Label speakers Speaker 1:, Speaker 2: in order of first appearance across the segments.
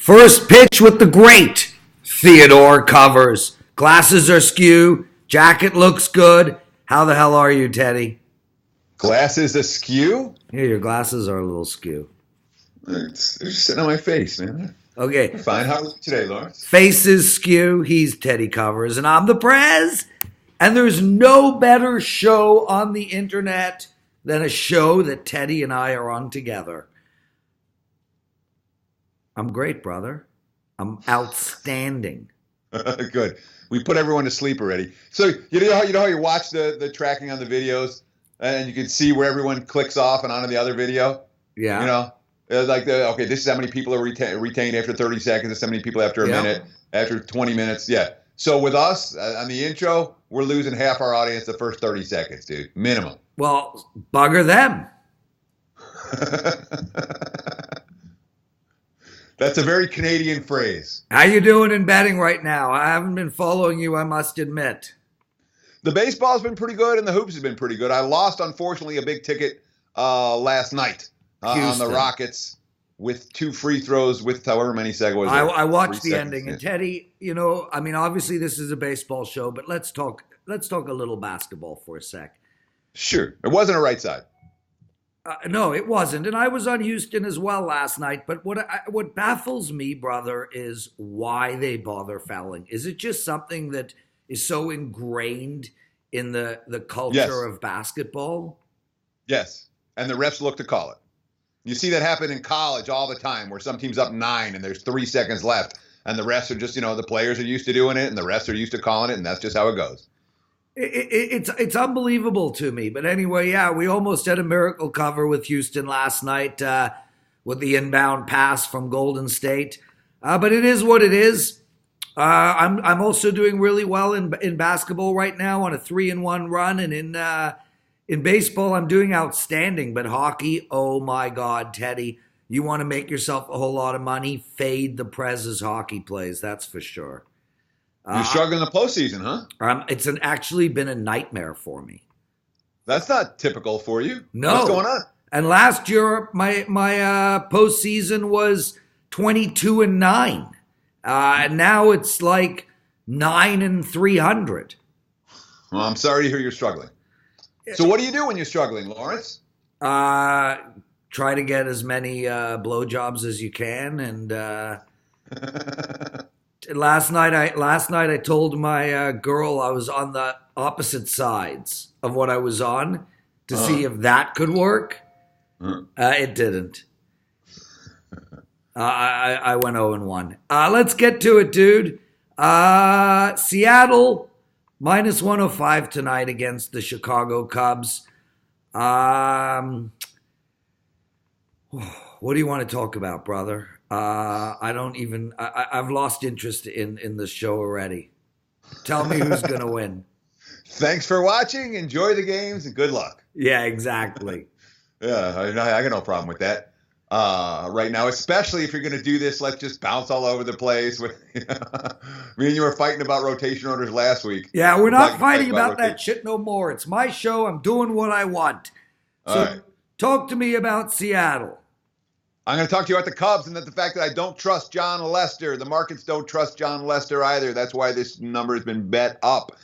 Speaker 1: First pitch with the great Theodore Covers. Glasses are skew. Jacket looks good. How the hell are you, Teddy?
Speaker 2: Glasses askew?
Speaker 1: Yeah, your glasses are a little skew.
Speaker 2: They're just sitting on my face, man.
Speaker 1: Okay.
Speaker 2: Fine. How are you today, Lawrence?
Speaker 1: Face is skew. He's Teddy Covers, and I'm the Prez. And there's no better show on the internet than a show that Teddy and I are on together. I'm great, brother. I'm outstanding.
Speaker 2: Good. We put everyone to sleep already. So you know how you watch the tracking on the videos, and you can see where everyone clicks off and onto the other video.
Speaker 1: Yeah.
Speaker 2: You know, okay, this is how many people are retained after 30 seconds. This is how many people after a minute, after 20 minutes. Yeah. So with us on the intro, we're losing half our audience the first 30 seconds, dude. Minimum.
Speaker 1: Well, bugger them.
Speaker 2: That's a very Canadian phrase.
Speaker 1: How you doing in betting right now? I haven't been following you, I must admit.
Speaker 2: The baseball's been pretty good, and the hoops have been pretty good. I lost, unfortunately, a big ticket last night on the Rockets with 2 free throws with however many seconds.
Speaker 1: I watched the ending, and Teddy, obviously this is a baseball show, but let's talk a little basketball for a sec.
Speaker 2: Sure, it wasn't a right side.
Speaker 1: No, it wasn't. And I was on Houston as well last night. But what baffles me, brother, is why they bother fouling. Is it just something that is so ingrained in the culture of basketball?
Speaker 2: Yes. And the refs look to call it. You see that happen in college all the time where some team's up 9 and there's 3 seconds left. And the refs are just, the players are used to doing it and the refs are used to calling it. And that's just how it goes.
Speaker 1: It's unbelievable to me. But anyway, yeah, we almost had a miracle cover with Houston last night with the inbound pass from Golden State. But it is what it is. I'm also doing really well in basketball right now on a 3-1 run. And in baseball, I'm doing outstanding. But hockey, oh my God, Teddy, you want to make yourself a whole lot of money? Fade the Prez's hockey plays, that's for sure.
Speaker 2: You're struggling in the postseason, huh?
Speaker 1: It's actually been a nightmare for me.
Speaker 2: That's not typical for you.
Speaker 1: No.
Speaker 2: What's going on?
Speaker 1: And last year, my postseason was 22-9. And now it's like 9-300.
Speaker 2: Well, I'm sorry to hear you're struggling. So what do you do when you're struggling, Lawrence?
Speaker 1: Try to get as many blowjobs as you can, and Last night I told my girl I was on the opposite sides of what I was on to see if that could work. It didn't. I went 0-1. Let's get to it, dude. Seattle minus 105 tonight against the Chicago Cubs. What do you want to talk about, brother? I've lost interest in the show already. Tell me who's going to win.
Speaker 2: Thanks for watching. Enjoy the games and good luck.
Speaker 1: Yeah, exactly.
Speaker 2: Yeah, I got no problem with that. Right now, especially if you're going to do this, let's just bounce all over the place. Me and you were fighting about rotation orders last week.
Speaker 1: Yeah, we're not fighting about that shit no more. It's my show. I'm doing what I want. So talk to me about Seattle.
Speaker 2: I'm going to talk to you about the Cubs and the fact that I don't trust John Lester. The markets don't trust John Lester either. That's why this number has been bet up.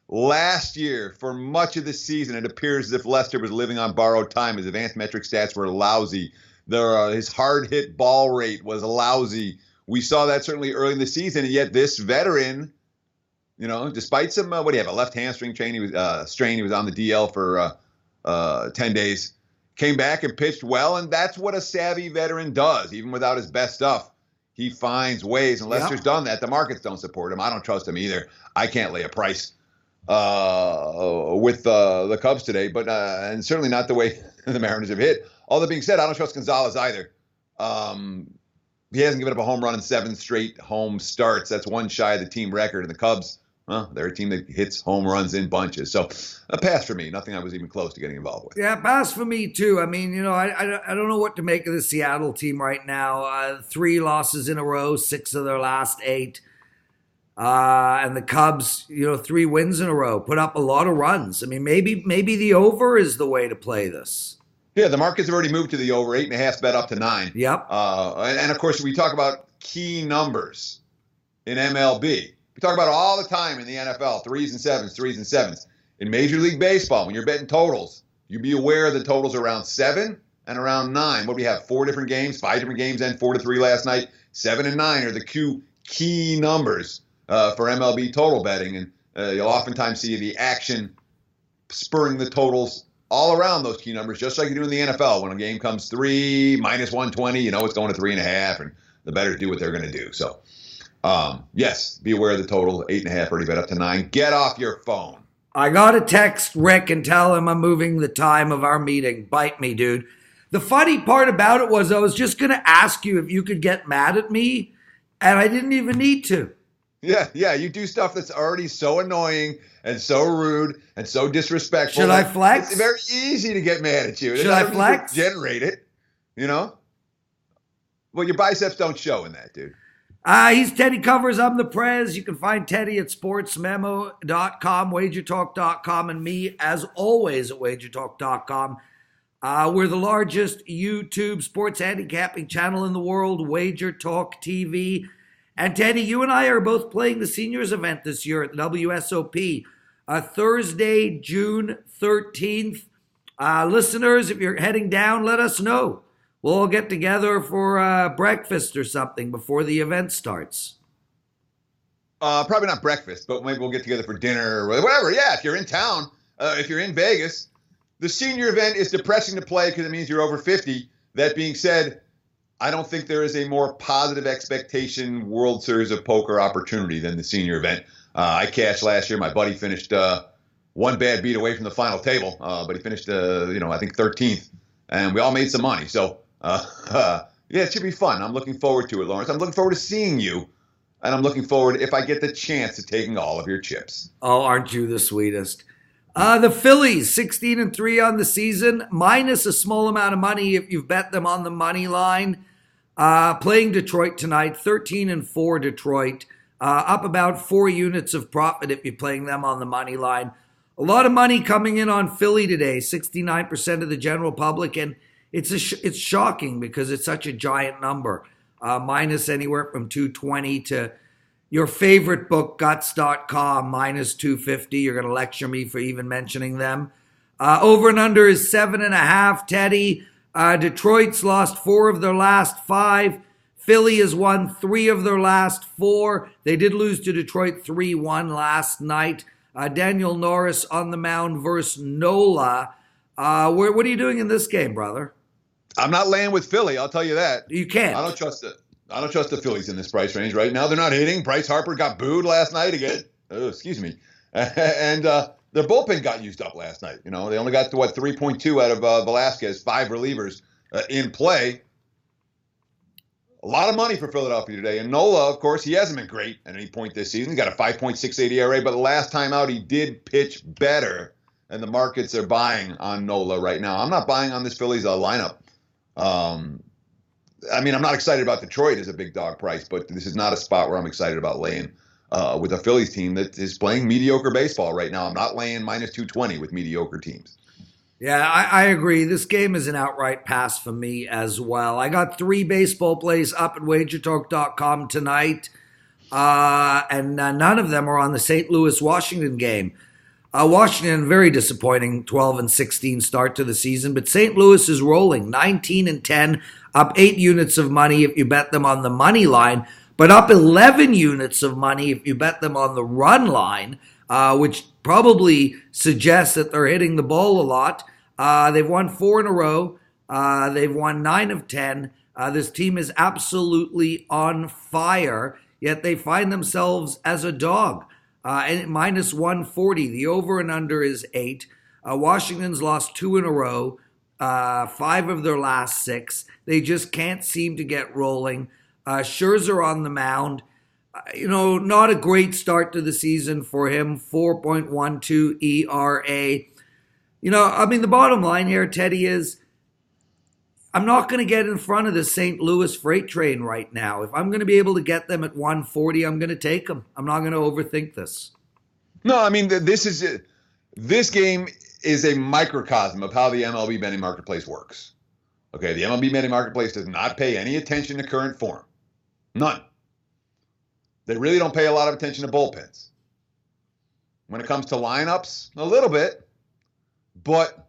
Speaker 2: Last year, for much of the season, it appears as if Lester was living on borrowed time. His advanced metric stats were lousy. His hard hit ball rate was lousy. We saw that certainly early in the season, and yet this veteran, despite some, what do you have, a left hamstring strain? He was on the DL for 10 days. Came back and pitched well, and that's what a savvy veteran does. Even without his best stuff, he finds ways, and Lester's done that. The markets don't support him. I don't trust him either. I can't lay a price with the Cubs today, but and certainly not the way the Mariners have hit. All that being said, I don't trust Gonzalez either. He hasn't given up a home run in 7 straight home starts. That's one shy of the team record, and the Cubs, they're a team that hits home runs in bunches. So a pass for me. Nothing I was even close to getting involved with.
Speaker 1: Yeah, pass for me too. I mean, I don't know what to make of the Seattle team right now. 3 losses in a row, 6 of their last 8. And the Cubs, 3 wins in a row, put up a lot of runs. I mean, maybe the over is the way to play this.
Speaker 2: Yeah, the markets have already moved to the over. 8.5 bet up to 9.
Speaker 1: Yep.
Speaker 2: And of course, we talk about key numbers in MLB. We talk about it all the time in the NFL, 3s and 7s, 3s and 7s. In Major League Baseball, when you're betting totals, you be aware the totals are around 7 and around 9. What do we have? 4 different games, 5 different games, and 4-3 last night. 7 and 9 are the two key numbers for MLB total betting. And you'll oftentimes see the action spurring the totals all around those key numbers, just like you do in the NFL. When a game comes 3, minus 120, you know it's going to 3.5, and the bettors do what they're going to do. So, yes, be aware of the total. 8.5 already bet up to 9. Get off your phone.
Speaker 1: I got to text Rick and tell him I'm moving the time of our meeting. Bite me, dude. The funny part about it was I was just going to ask you if you could get mad at me, and I didn't even need to.
Speaker 2: Yeah, you do stuff that's already so annoying and so rude and so disrespectful.
Speaker 1: Should I flex?
Speaker 2: It's very easy to get mad at you.
Speaker 1: Should I flex?
Speaker 2: Generate it, you know? Well, your biceps don't show in that, dude.
Speaker 1: He's Teddy Covers. I'm the Prez. You can find Teddy at sportsmemo.com, wagertalk.com, and me, as always, at wagertalk.com. We're the largest YouTube sports handicapping channel in the world, WagerTalk TV. And Teddy, you and I are both playing the seniors event this year at the WSOP, Thursday, June 13th. Listeners, if you're heading down, let us know. We'll all get together for breakfast or something before the event starts.
Speaker 2: Probably not breakfast, but maybe we'll get together for dinner or whatever. Yeah, if you're in town, if you're in Vegas, the senior event is depressing to play because it means you're over 50. That being said, I don't think there is a more positive expectation World Series of Poker opportunity than the senior event. I cashed last year. My buddy finished one bad beat away from the final table, but he finished, I think 13th, and we all made some money. So, yeah, it should be fun. I'm looking forward to it, Lawrence. I'm looking forward to seeing you, and I'm looking forward, if I get the chance, to taking all of your chips.
Speaker 1: Oh, aren't you the sweetest? The Phillies, 16-3 on the season, minus a small amount of money if you've bet them on the money line. Playing Detroit tonight, 13-4 Detroit, up about 4 units of profit if you're playing them on the money line. A lot of money coming in on Philly today, 69% of the general public, and it's shocking because it's such a giant number, minus anywhere from 220 to your favorite book, guts.com, minus 250. You're going to lecture me for even mentioning them. Over and under is 7.5, Teddy. Detroit's lost 4 of their last 5. Philly has won 3 of their last 4. They did lose to Detroit 3-1 last night. Daniel Norris on the mound versus Nola. What are you doing in this game, brother?
Speaker 2: I'm not laying with Philly, I'll tell you that.
Speaker 1: You can't.
Speaker 2: I don't trust it. I don't trust the Phillies in this price range right now. They're not hitting. Bryce Harper got booed last night again. Oh, excuse me. And their bullpen got used up last night. You know, they only got to 3.2 out of Velasquez, 5 relievers in play. A lot of money for Philadelphia today. And Nola, of course, he hasn't been great at any point this season. He got a 5.68 ERA, but the last time out he did pitch better. And the markets are buying on Nola right now. I'm not buying on this Phillies lineup. I'm not excited about Detroit as a big dog price, but this is not a spot where I'm excited about laying with a Phillies team that is playing mediocre baseball right now. I'm not laying minus 220 with mediocre teams.
Speaker 1: Yeah, I agree. This game is an outright pass for me as well. I got 3 baseball plays up at wagertalk.com tonight, and none of them are on the St. Louis-Washington game. Washington, very disappointing 12-16 start to the season, but St. Louis is rolling 19-10, up 8 units of money if you bet them on the money line, but up 11 units of money if you bet them on the run line, which probably suggests that they're hitting the ball a lot. They've won 4 in a row. They've won 9 of 10. This team is absolutely on fire, yet they find themselves as a dog. And minus 140. The over and under is 8. Washington's lost 2 in a row, 5 of their last 6. They just can't seem to get rolling. Scherzer on the mound. Not a great start to the season for him. 4.12 ERA. The bottom line here, Teddy, is I'm not going to get in front of the St. Louis freight train right now. If I'm going to be able to get them at 140, I'm going to take them. I'm not going to overthink this.
Speaker 2: No, this game is a microcosm of how the MLB betting marketplace works. Okay, the MLB betting marketplace does not pay any attention to current form. None. They really don't pay a lot of attention to bullpens. When it comes to lineups, a little bit, but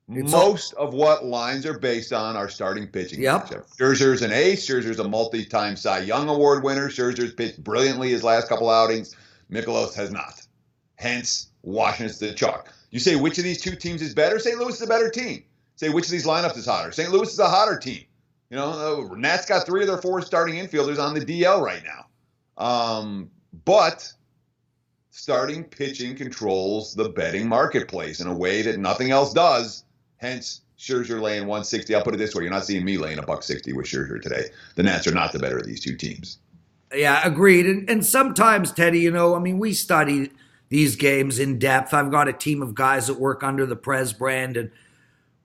Speaker 2: most of what lines are based on are starting pitching.
Speaker 1: Yep.
Speaker 2: Scherzer's an ace. Scherzer's a multi-time Cy Young Award winner. Scherzer's pitched brilliantly his last couple outings. Mikolas has not. Hence, Washington's the chalk. You say which of these two teams is better? St. Louis is a better team. Say which of these lineups is hotter? St. Louis is a hotter team. You know, Nats got 3 of their 4 starting infielders on the DL right now. But starting pitching controls the betting marketplace in a way that nothing else does. Hence, Scherzer laying 160. I'll put it this way. You're not seeing me laying $160 with Scherzer today. The Nats are not the better of these two teams.
Speaker 1: Yeah, agreed. And sometimes, Teddy, you know, I mean, we study these games in depth. I've got a team of guys that work under the Prez brand, and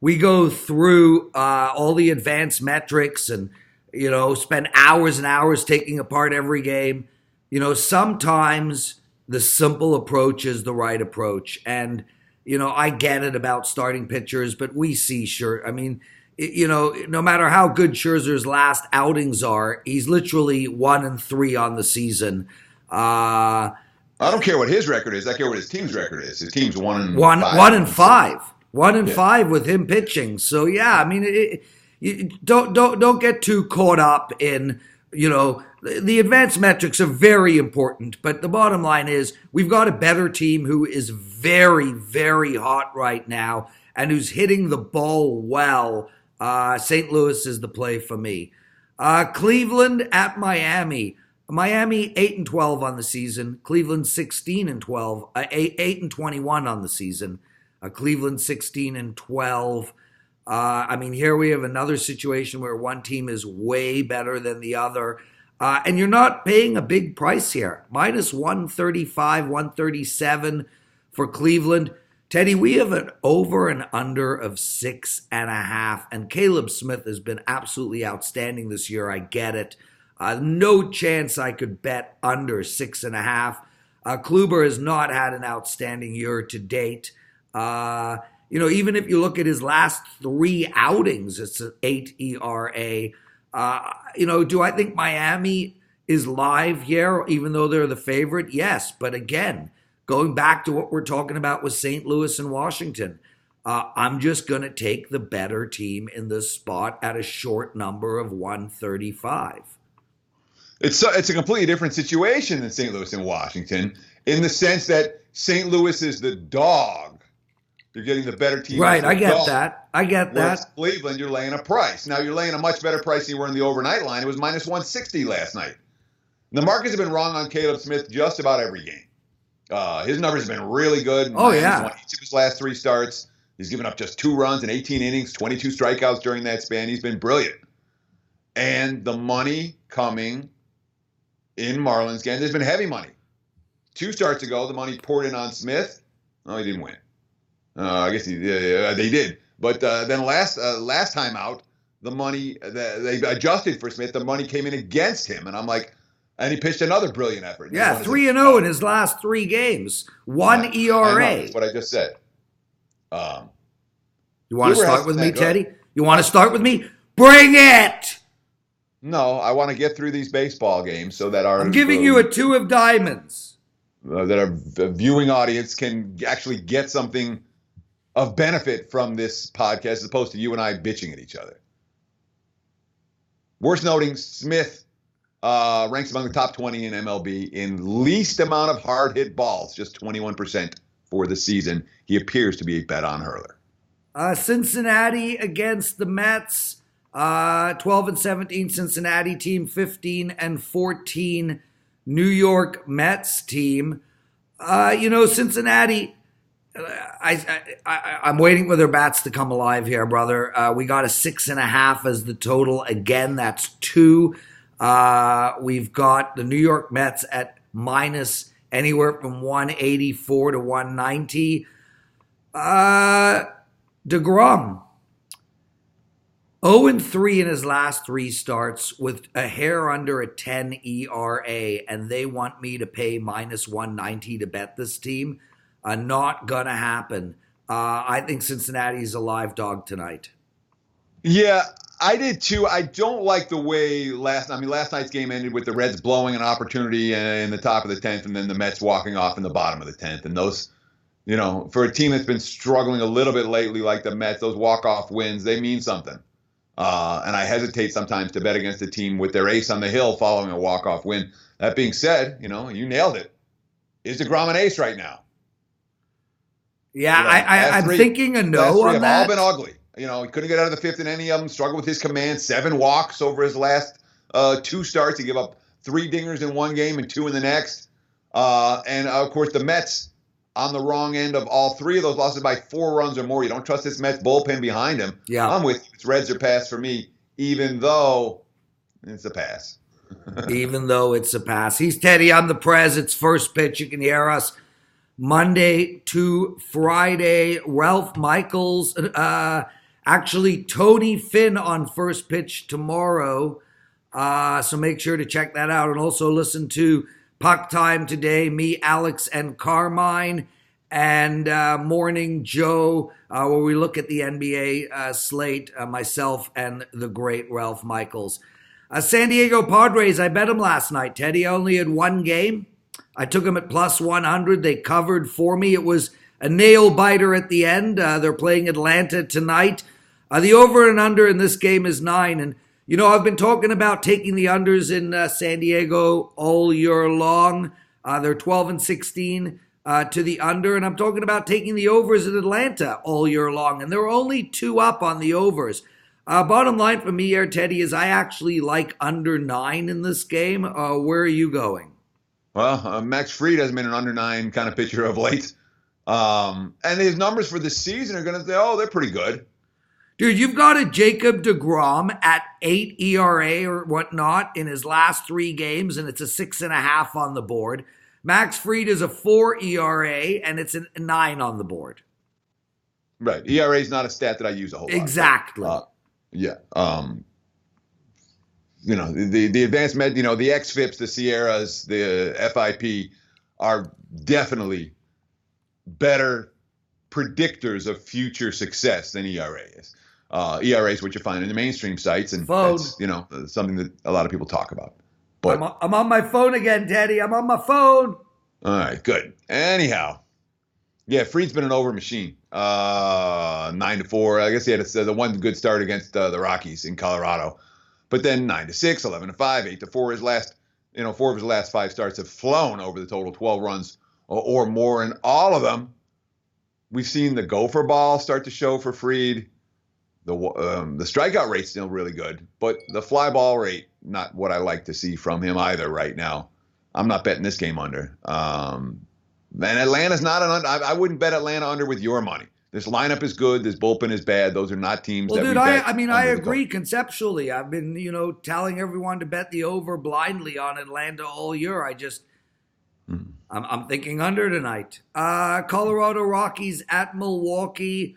Speaker 1: we go through all the advanced metrics and, you know, spend hours and hours taking apart every game. You know, sometimes the simple approach is the right approach. And, you know, I get it about starting pitchers, but we see I mean, you know, no matter how good Scherzer's last outings are, he's literally 1-3 on the season.
Speaker 2: I don't care what his record is. I care what his team's record is. His team's 1-5.
Speaker 1: 1-5. 1-5 with him pitching. So yeah, I mean, you don't get too caught up in, you know, the advanced metrics are very important, but the bottom line is we've got a better team who is very, very hot right now and who's hitting the ball well. St. Louis is the play for me. Cleveland at Miami. Miami 8-12 on the season. Cleveland 16-12. 8-21 on the season. Cleveland 16-12. I mean, here we have another situation where one team is way better than the other. And you're not paying a big price here. Minus 135, 137 for Cleveland. Teddy, we have an over and under of 6.5. And Caleb Smith has been absolutely outstanding this year. I get it. No chance I could bet under 6.5. Kluber has not had an outstanding year to date. You know, even if you look at his last 3 outings, it's an 8 ERA. You know, do I think Miami is live here, even though they're the favorite? Yes, but again, going back to what we're talking about with St. Louis and Washington, I'm just going to take the better team in this spot at a short number of 135.
Speaker 2: It's a completely different situation than St. Louis and Washington in the sense that St. Louis is the dog. You're getting the better team.
Speaker 1: Right, I get that.
Speaker 2: Whereas Cleveland, you're laying a price. Now, you're laying a much better price than you were in the overnight line. It was minus 160 last night. The markets have been wrong on Caleb Smith just about every game. His numbers have been really good.
Speaker 1: Oh, yeah.
Speaker 2: Won each of his last 3 starts. He's given up just 2 runs in 18 innings, 22 strikeouts during that span. He's been brilliant. And the money coming in Marlins game, there's been heavy money. 2 starts ago, the money poured in on Smith. Oh, he didn't win. I guess they did. But then last time out, the money, they adjusted for Smith. The money came in against him. And I'm like, and he pitched another brilliant effort.
Speaker 1: Yeah, 3-0 in his last 3 games. 1 ERA.
Speaker 2: That's what I just said.
Speaker 1: You want to start with me, Teddy? You want to start with me? Bring it!
Speaker 2: No, I want to get through these baseball games so that
Speaker 1: I'm giving you a 2 of diamonds.
Speaker 2: That our viewing audience can actually get something of benefit from this podcast as opposed to you and I bitching at each other. Worth noting, Smith ranks among the top 20 in MLB in least amount of hard hit balls, just 21% for the season. He appears to be a bet on hurler.
Speaker 1: Cincinnati against the Mets, 12-17 Cincinnati team, 15-14 New York Mets team. You know, Cincinnati, I'm waiting for their bats to come alive here, brother. We got a 6.5 as the total. Again, that's 2. We've got the New York Mets at minus anywhere from 184 to 190. DeGrom, 0-3 in his last 3 starts with a hair under a 10 ERA, and they want me to pay minus 190 to bet this team. Not gonna happen. I think Cincinnati's a live dog tonight.
Speaker 2: Yeah, I did too. I don't like the way last night's game ended with the Reds blowing an opportunity in the top of the 10th and then the Mets walking off in the bottom of the 10th. And those, for a team that's been struggling a little bit lately like the Mets, those walk-off wins, they mean something. And I hesitate sometimes to bet against a team with their ace on the hill following a walk-off win. That being said, you nailed it. Is DeGrom an ace right now?
Speaker 1: Yeah, I'm thinking a no on that.
Speaker 2: All been ugly. He couldn't get out of the fifth in any of them, struggled with his command, 7 walks over his last 2 starts. He gave up 3 dingers in one game and 2 in the next. And, of course, the Mets on the wrong end of all 3 of those losses by 4 runs or more. You don't trust this Mets bullpen behind him.
Speaker 1: Yeah.
Speaker 2: I'm with you. It's Reds or pass for me, even though it's a pass.
Speaker 1: Even though it's a pass. He's Teddy. I'm the Prez. It's first pitch. You can hear us Monday to Friday. Ralph Michaels, actually Tony Finn on first pitch tomorrow. So make sure to check that out. And also listen to Puck Time today. Me, Alex, and Carmine. And Morning Joe, where we look at the NBA slate. Myself and the great Ralph Michaels. San Diego Padres, I bet them last night, Teddy. I only had 1 game. I took them at plus 100. They covered for me. It was a nail biter at the end. They're playing Atlanta tonight. The over and under in this game is 9. And, I've been talking about taking the unders in San Diego all year long. They're 12-16 to the under. And I'm talking about taking the overs in Atlanta all year long. And they're only 2 up on the overs. Bottom line for me here, Teddy, is I actually like under 9 in this game. Where are you going?
Speaker 2: Well, Max Fried has been an under 9 kind of pitcher of late. And his numbers for the season are going to say, they're pretty good.
Speaker 1: Dude, you've got a Jacob deGrom at 8 ERA or whatnot in his last 3 games, and it's a 6.5 on the board. Max Fried is a 4 ERA, and it's a 9 on the board.
Speaker 2: Right. ERA is not a stat that I use a whole lot.
Speaker 1: Exactly.
Speaker 2: Yeah. The advanced med, the XFIPs, the Sierras, the FIP are definitely better predictors of future success than ERA is. ERA is what you find in the mainstream sites, and that's, something that a lot of people talk about. But
Speaker 1: I'm on my phone again, Teddy. I'm on my phone.
Speaker 2: All right, good. Anyhow, yeah, Fried's been an over machine. 9-4. I guess he had the one good start against the Rockies in Colorado, but then 9-6, 11-5, 8-4. His last, 4 of his last 5 starts have flown over the total 12 runs or more, and all of them. We've seen the gopher ball start to show for Fried. The strikeout rate's still really good, but the fly ball rate, not what I like to see from him either right now. I'm not betting this game under. And Atlanta's not an under. I wouldn't bet Atlanta under with your money. This lineup is good. This bullpen is bad. Those are not teams that we bet.
Speaker 1: I agree conceptually. I've been, telling everyone to bet the over blindly on Atlanta all year. I'm thinking under tonight. Colorado Rockies at Milwaukee,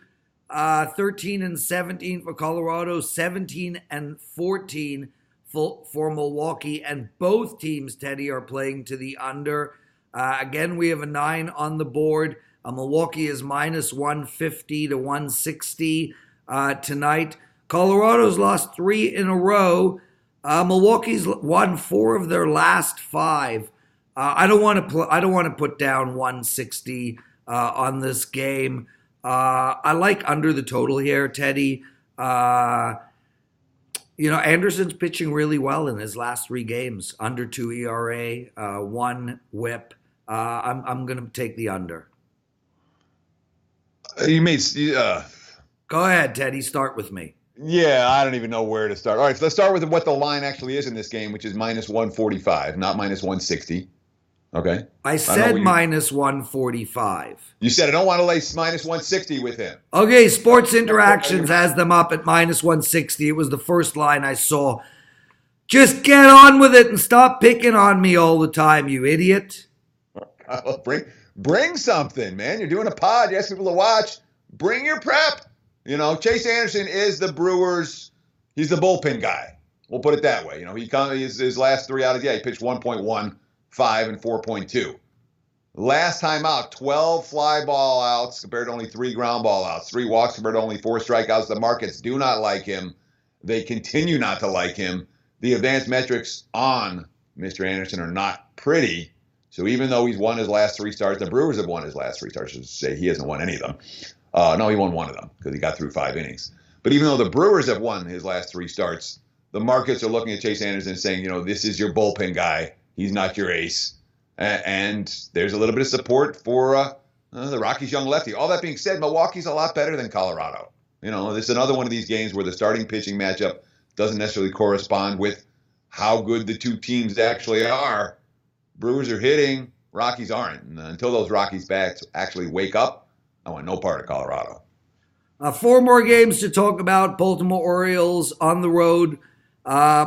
Speaker 1: 13-17 for Colorado, 17-14 for Milwaukee, and both teams, Teddy, are playing to the under. Again, we have a 9 on the board. Milwaukee is minus 150 to 160 tonight. Colorado's lost 3 in a row. Milwaukee's won 4 of their last 5. I don't want to put down 160 on this game. I like under the total here, Teddy. Anderson's pitching really well in his last 3 games. Under 2 ERA, 1 WHIP. I'm going to take the under. Go ahead, Teddy. Start with me.
Speaker 2: Yeah, I don't even know where to start. All right, so let's start with what the line actually is in this game, which is minus 145, not minus 160. Okay?
Speaker 1: I said minus 145.
Speaker 2: You said I don't want to lay minus 160 with him.
Speaker 1: Okay, Sports Interactions has them up at minus 160. It was the first line I saw. Just get on with it and stop picking on me all the time, you idiot.
Speaker 2: Bring something, man. You're doing a pod. You ask people to watch. Bring your prep. Chase Anderson is the Brewers. He's the bullpen guy. We'll put it that way. His last 3 outings, he pitched 1.1, 5, and 4.2. Last time out, 12 fly ball outs compared to only 3 ground ball outs, 3 walks compared to only 4 strikeouts. The markets do not like him. They continue not to like him. The advanced metrics on Mr. Anderson are not pretty. So even though he's won his last 3 starts, the Brewers have won his last 3 starts. I should say he hasn't won any of them. No, he won one of them because he got through 5 innings. But even though the Brewers have won his last 3 starts, the markets are looking at Chase Anderson and saying, this is your bullpen guy. He's not your ace. And there's a little bit of support for the Rockies' young lefty. All that being said, Milwaukee's a lot better than Colorado. This is another one of these games where the starting pitching matchup doesn't necessarily correspond with how good the two teams actually are. Brewers are hitting, Rockies aren't. And until those Rockies bats actually wake up, I want no part of Colorado.
Speaker 1: 4 more games to talk about. Baltimore Orioles on the road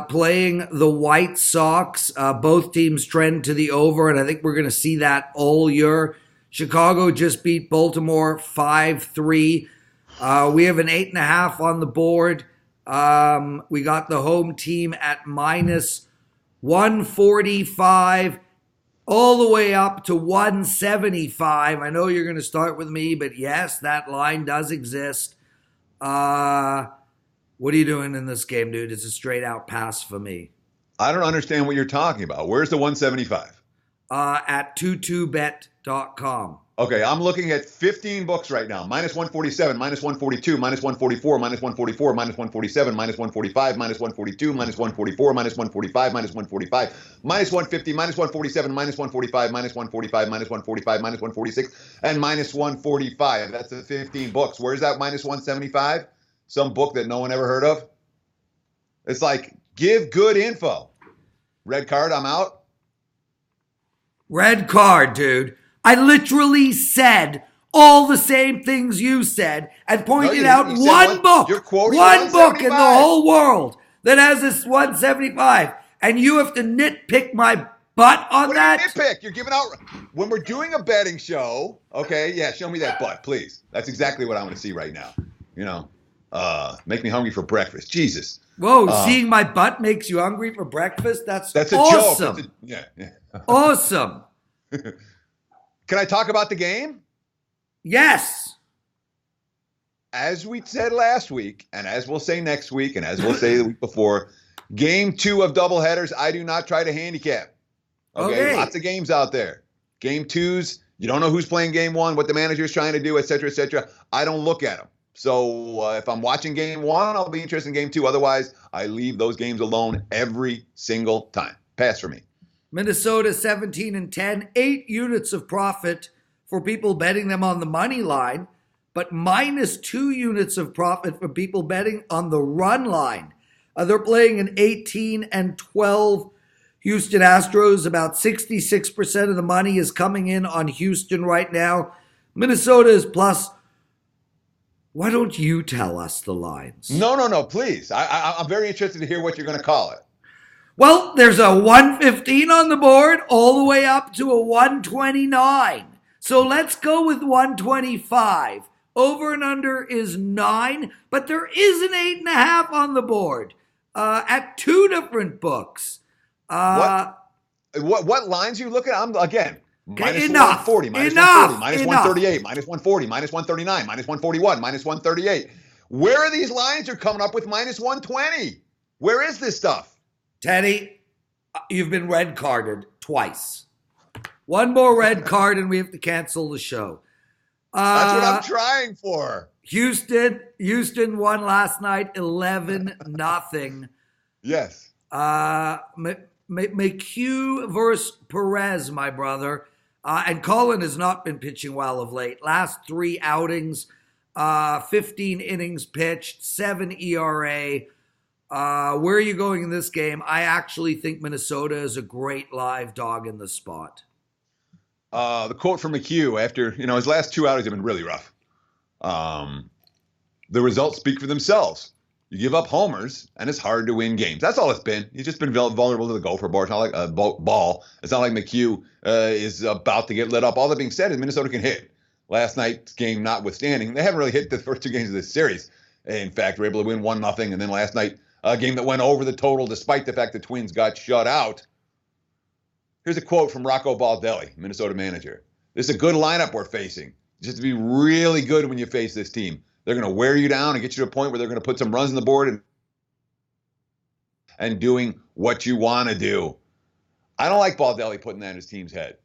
Speaker 1: playing the White Sox. Both teams trend to the over, and I think we're going to see that all year. Chicago just beat Baltimore 5-3. We have an 8.5 on the board. We got the home team at minus 145 all the way up to 175. I know you're going to start with me, but yes, that line does exist. What are you doing in this game, dude? It's a straight out pass for me.
Speaker 2: I don't understand what you're talking about. Where's the 175?
Speaker 1: At 22bet.com.
Speaker 2: Okay, I'm looking at 15 books right now. Minus 147, minus 142, minus 144, minus 144, minus 147, minus 145, minus 142, minus 144, minus 145, minus 145, minus 150, minus 147, minus 145, minus 145, minus 145, minus 146, and minus 145. That's the 15 books. Where's that minus 175? Some book that no one ever heard of? It's like, give good info. Red card, I'm out.
Speaker 1: Red card, dude. I literally said all the same things you said and pointed out one book in the whole world that has this 175. And you have to nitpick my butt on that?
Speaker 2: What do you nitpick? You're giving out... When we're doing a betting show, okay, yeah, show me that butt, please. That's exactly what I want to see right now. Make me hungry for breakfast. Jesus.
Speaker 1: Whoa, seeing my butt makes you hungry for breakfast? That's
Speaker 2: awesome.
Speaker 1: A joke. Yeah. Awesome.
Speaker 2: Can I talk about the game?
Speaker 1: Yes.
Speaker 2: As we said last week, and as we'll say next week, and as we'll say the week before, game 2 of doubleheaders, I do not try to handicap. Okay. Lots of games out there. Game 2s, you don't know who's playing game 1, what the manager's trying to do, et cetera, et cetera. I don't look at them. So if I'm watching game 1, I'll be interested in game 2. Otherwise, I leave those games alone every single time. Pass for me.
Speaker 1: Minnesota 17-10, 8 units of profit for people betting them on the money line, but minus 2 units of profit for people betting on the run line. They're playing an 18-12 Houston Astros. About 66% of the money is coming in on Houston right now. Minnesota is plus. Why don't you tell us the lines?
Speaker 2: No, please. I'm very interested to hear what you're going to call it.
Speaker 1: Well, there's a 115 on the board all the way up to a 129. So let's go with 125. Over and under is 9, but there is an 8.5 on the board at 2 different books.
Speaker 2: What lines are you looking at? I'm again. Minus
Speaker 1: enough.
Speaker 2: 140, minus 140, minus 138, minus 140, minus 139, minus 141, minus 138. Where are these lines you're coming up with minus 120? Where is this stuff?
Speaker 1: Teddy, you've been red carded twice. One more red card and we have to cancel the show.
Speaker 2: That's what I'm trying for.
Speaker 1: Houston won last night 11-0.
Speaker 2: Yes.
Speaker 1: McHugh versus Perez, my brother. And Cullen has not been pitching well of late. Last 3 outings, 15 innings pitched, 7 ERA. Where are you going in this game? I actually think Minnesota is a great live dog in the spot.
Speaker 2: The quote from McHugh after, his last 2 outings have been really rough. The results speak for themselves. You give up homers, and it's hard to win games. That's all it's been. He's just been vulnerable to the gopher ball. It's not like a ball. It's not like McHugh is about to get lit up. All that being said, Minnesota can hit. Last night's game notwithstanding, they haven't really hit the first 2 games of this series. In fact, we're able to win 1-0, and then last night, a game that went over the total despite the fact the Twins got shut out. Here's a quote from Rocco Baldelli, Minnesota manager. This is a good lineup we're facing. Just to be really good when you face this team. They're going to wear you down and get you to a point where they're going to put some runs on the board and doing what you want to do. I don't like Baldelli putting that in his team's head.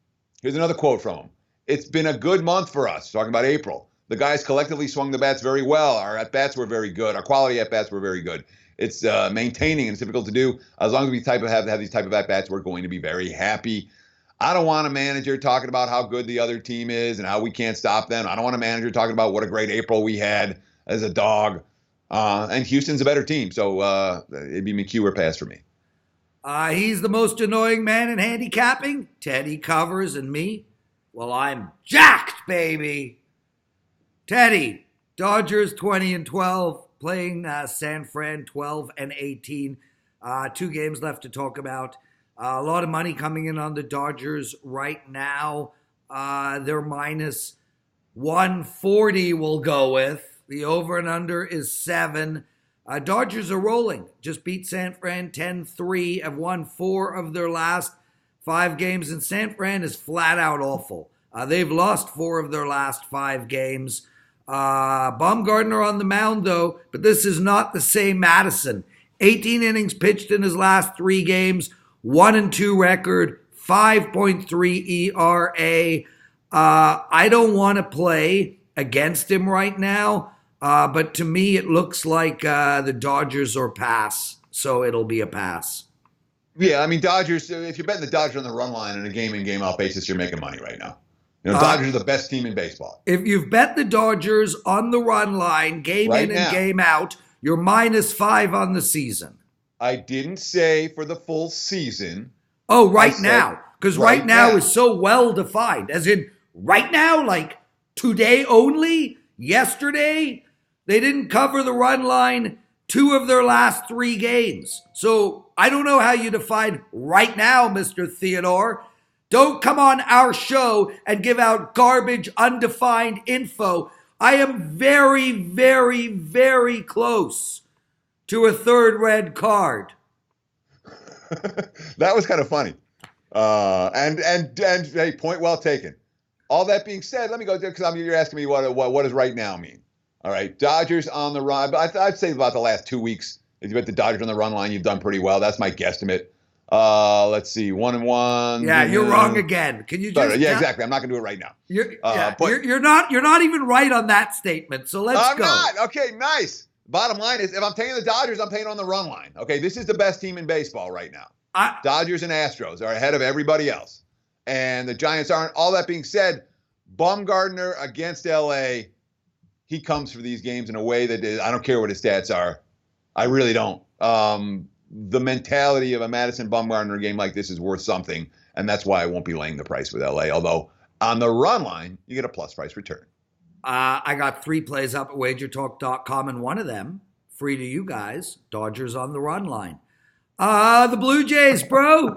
Speaker 2: Here's another quote from him. It's been a good month for us, talking about April. The guys collectively swung the bats very well. Our at-bats were very good. Our quality at-bats were very good. It's maintaining, and it's difficult to do. As long as we have these type of at-bats, we're going to be very happy. I don't want a manager talking about how good the other team is and how we can't stop them. I don't want a manager talking about what a great April we had as a dog. And Houston's a better team, so it'd be McHugh or pass for me.
Speaker 1: He's the most annoying man in handicapping. Teddy Covers and me. Well, I'm jacked, baby. Teddy, Dodgers 20-12, playing San Fran 12-18. 2 games left to talk about. A lot of money coming in on the Dodgers right now. They're minus 140 we'll go with. The over and under is 7. Dodgers are rolling. Just beat San Fran 10-3. Have won 4 of their last 5 games. And San Fran is flat out awful. They've lost 4 of their last 5 games. Bumgarner on the mound, though. But this is not the same Madison. 18 innings pitched in his last 3 games. 1-2 record. 5.3 ERA. I don't want to play against him right now. But to me, it looks like the Dodgers or pass. So it'll be a pass.
Speaker 2: Yeah, I mean, Dodgers, if you're betting the Dodgers on the run line on a game-in, game-out basis, you're making money right now. You know, Dodgers are the best team in baseball.
Speaker 1: If you've bet the Dodgers on the run line, game right in and game out, you're minus 5 on the season.
Speaker 2: I didn't say for the full season.
Speaker 1: Oh, right now. Because right now is so well defined. As in, right now, like today only, yesterday, they didn't cover the run line 2 of their last 3 games. So I don't know how you define right now, Mr. Theodore. Don't come on our show and give out garbage, undefined info. I am very, very, very close to a 3rd red card.
Speaker 2: That was kind of funny. And hey, point well taken. All that being said, let me go there because you're asking me what does right now mean. All right, Dodgers on the run. I'd say about the last 2 weeks, if you bet the Dodgers on the run line, you've done pretty well. That's my guesstimate. Let's see, 1-1.
Speaker 1: Yeah, you're wrong again. Can you just?
Speaker 2: Yeah, exactly. I'm not going to do it right now.
Speaker 1: You're not even right on that statement. So let's go.
Speaker 2: I'm not. Okay, nice. Bottom line is, if I'm paying the Dodgers, I'm paying on the run line. Okay, this is the best team in baseball right now. Dodgers and Astros are ahead of everybody else, and the Giants aren't. All that being said, Bumgarner against LA, he comes for these games in a way that I don't care what his stats are. I really don't. The mentality of a Madison Bumgarner game like this is worth something, and that's why I won't be laying the price with LA. Although on the run line, you get a plus price return.
Speaker 1: I got 3 plays up at WagerTalk.com, and one of them, free to you guys, Dodgers on the run line. The Blue Jays, bro.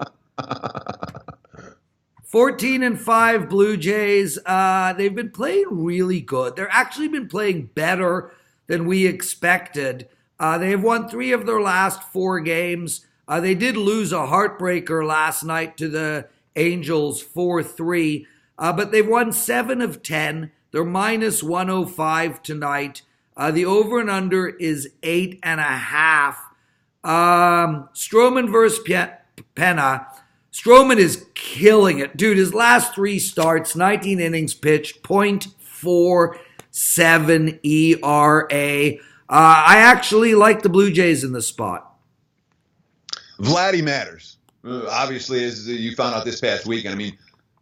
Speaker 1: 14-5 Blue Jays. They've been playing really good. They've actually been playing better than we expected. They have won 3 of their last 4 games. They did lose a heartbreaker last night to the Angels 4-3, but they've won 7 of 10. They're minus 105 tonight. The over and under is 8.5. Stroman versus Penna. Stroman is killing it. Dude, his last 3 starts, 19 innings pitched, .47 ERA. I actually like the Blue Jays in this spot.
Speaker 2: Vladdy matters. Obviously, as you found out this past weekend, I mean,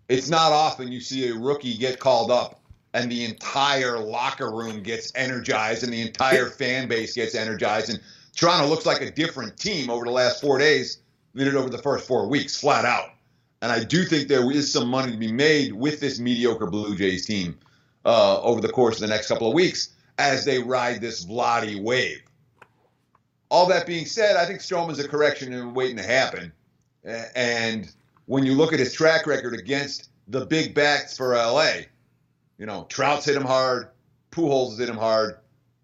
Speaker 2: it's not often you see a rookie get called up and the entire locker room gets energized and the entire fan base gets energized. And Toronto looks like a different team over the last 4 days than it over the first 4 weeks, flat out. And I do think there is some money to be made with this mediocre Blue Jays team over the course of the next couple of weeks as they ride this Vladdy wave. All that being said, I think Stroman's a correction and waiting to happen. And when you look at his track record against the big bats for LA, you know, Trout's hit him hard, Pujols has hit him hard,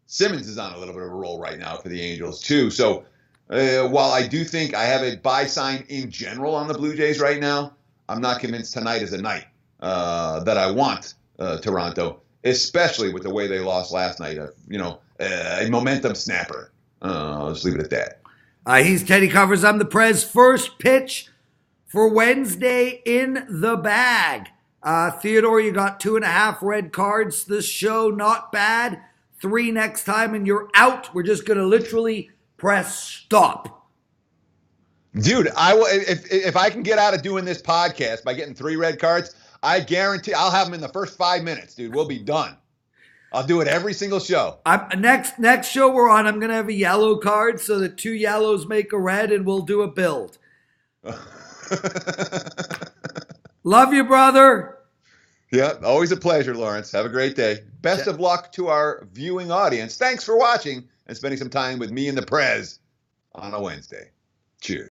Speaker 2: Simmons is on a little bit of a roll right now for the Angels too. So while I do think I have a buy sign in general on the Blue Jays right now, I'm not convinced tonight is a night. that I want Toronto, especially with the way they lost last night. A momentum snapper. I'll just leave it at that.
Speaker 1: He's Teddy Covers. I'm the Prez. First pitch for Wednesday in the bag. Theodore, you got 2.5 red cards this show. Not bad. 3 next time and you're out. We're just going to literally press stop.
Speaker 2: Dude, I will if I can get out of doing this podcast by getting 3 red cards, I guarantee I'll have them in the first 5 minutes, dude. We'll be done. I'll do it every single show.
Speaker 1: Next show we're on, I'm going to have a yellow card so that 2 yellows make a red and we'll do a build. Love you, brother.
Speaker 2: Yeah, always a pleasure, Lawrence. Have a great day. Best of luck to our viewing audience. Thanks for watching and spending some time with me and the Prez on a Wednesday. Cheers.